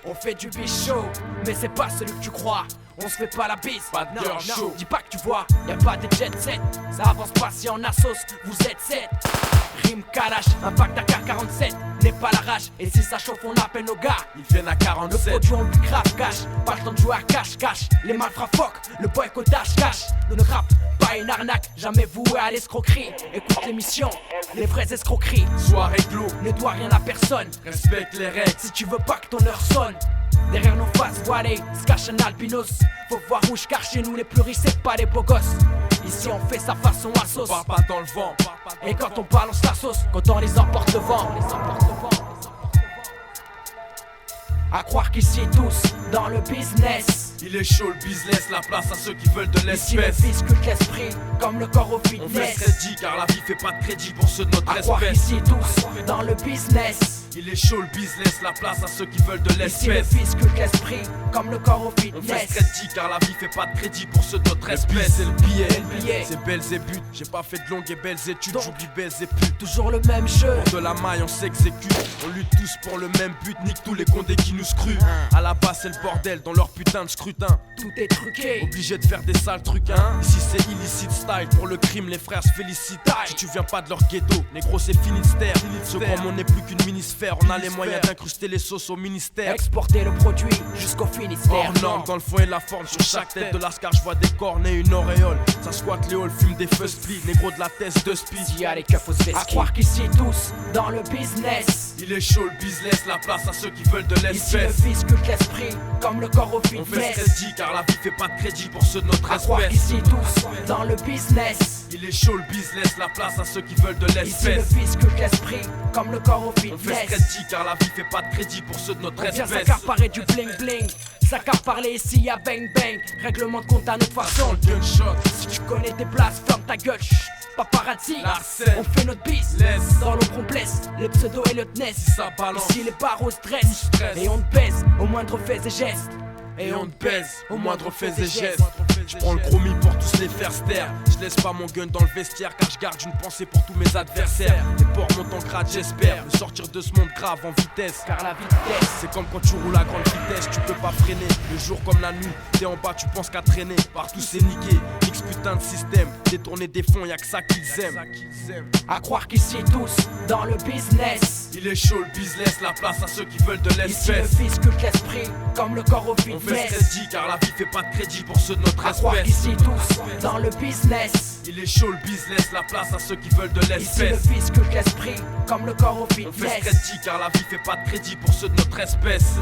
On fait du bichot, mais c'est pas celui que tu crois. On se fait pas la bise, pas de girl show. Dis pas que tu vois, y'a pas de jet set. Ça avance pas si en assos, vous êtes 7. Rime Kalash, impact AK-47, n'est pas la rage. Et si ça chauffe, on appelle nos gars. Ils viennent à Le 47. produit on le grave cash, pas le temps de jouer à cash-cash. Les malfrats fuck, le boycottage cash. Le rap, pas une arnaque, jamais voué à l'escroquerie. Écoute l'émission, les vraies escroqueries. Soirée clos, Ne dois rien à personne. respecte les règles. Si tu veux pas que ton heure sonne, derrière nos faces voilées, se cache un albinos. Faut voir rouge car chez nous les plus riches c'est pas les beaux gosses. Ici on fait sa façon à sauce. On part pas dans le vent. Et quand on balance la sauce, quand on les emporte devant. À croire qu'ici tous dans le business. Il est chaud le business, la place à ceux qui veulent de Ici le l'espèce. fils que l'esprit, comme le corps au On fait fitness. crédit car la vie fait pas de crédit pour ceux de notre À croire espèce. qu'ici tous dans le business. Il est chaud le business, la place à ceux qui veulent de Ici le l'espèce. fils que l'esprit, comme le corps au On fait fitness. crédit car la vie fait pas de crédit pour ceux de notre espèce. C'est le billet, billet. c'est Belzébuth. J'ai pas fait de longues et belles études, Donc, j'oublie Belzébuth. Toujours le même jeu. Pour de la maille on s'exécute, on lutte tous pour le même but, nique tous les condés qui nous scrutent. À la base c'est le bordel dans leur putain de scrutin. Tout est truqué. Obligé de faire des sales trucs hein. Ici c'est illicite style, pour le crime les frères se félicitent. Si tu viens pas de leur ghetto, négro c'est Finistère. Ce grand monde n'est plus qu'une mini-sphère, on a les moyens d'incruster les sauces au ministère. Exporter le produit jusqu'au Finistère. Hors norme, dans le fond et la forme, sur chaque tête de l'ascar je vois des cornes et une auréole. Ça squatte les halls, fume des feux split, négro de la thèse de speed. Il y a les keufs aux À À croire qu'ici tous dans le business. Il est chaud le business, la place à ceux qui veulent de Ici le l'espèce. fils que l'esprit, comme le corps au On fait fitness. crédit car la vie fait pas de crédit pour ceux de notre À croire espèce. qu'ici tous dans le business. Il est chaud le business, la place à ceux qui veulent de Ici le l'espèce. fils que l'esprit, comme le corps au On fait fitness. crédit car la vie fait pas de crédit pour ceux de notre On vient espèce. s'accaparer du bling bling. S'accaparer ici y'a bang bang. Règlement de compte à notre façon. Le gunshot, Si tu connais tes places, ferme ta gueule. Chut, paparazzi, Larcène. on fait notre bis. Laisse. Dans l'ombre on blesse, les pseudos et le tness. ça balance. Ici les barreaux stress. stress. Et on te baise au moindre fait et geste. Et on te baise au moindre fait et geste. Je prends le chromie pour tous les faire se taire. Je laisse pas mon gun dans le vestiaire car je garde une pensée pour tous mes adversaires. Les ports montent en grade, j'espère me sortir de ce monde grave en vitesse. Car la vitesse, C'est comme quand tu roules à grande vitesse, tu peux pas freiner. Le jour comme la nuit, t'es en bas, tu penses qu'à traîner. Partout c'est niqué, X putain de système. Détourner des fonds, y'a que ça qu'ils aiment. à croire qu'ici tous dans le business. Il est chaud le business, la place à ceux qui veulent de Ici le l'espèce. fils que l'esprit, comme le corps au On fait fitness. crédit car la vie fait pas de crédit pour ceux de notre À croire espèce. qu'ici tous dans le business. Il est chaud le business, la place à ceux qui veulent de Ici le l'espèce. fils que l'esprit, comme le corps au On fait fitness. crédit car la vie fait pas de crédit pour ceux de notre espèce.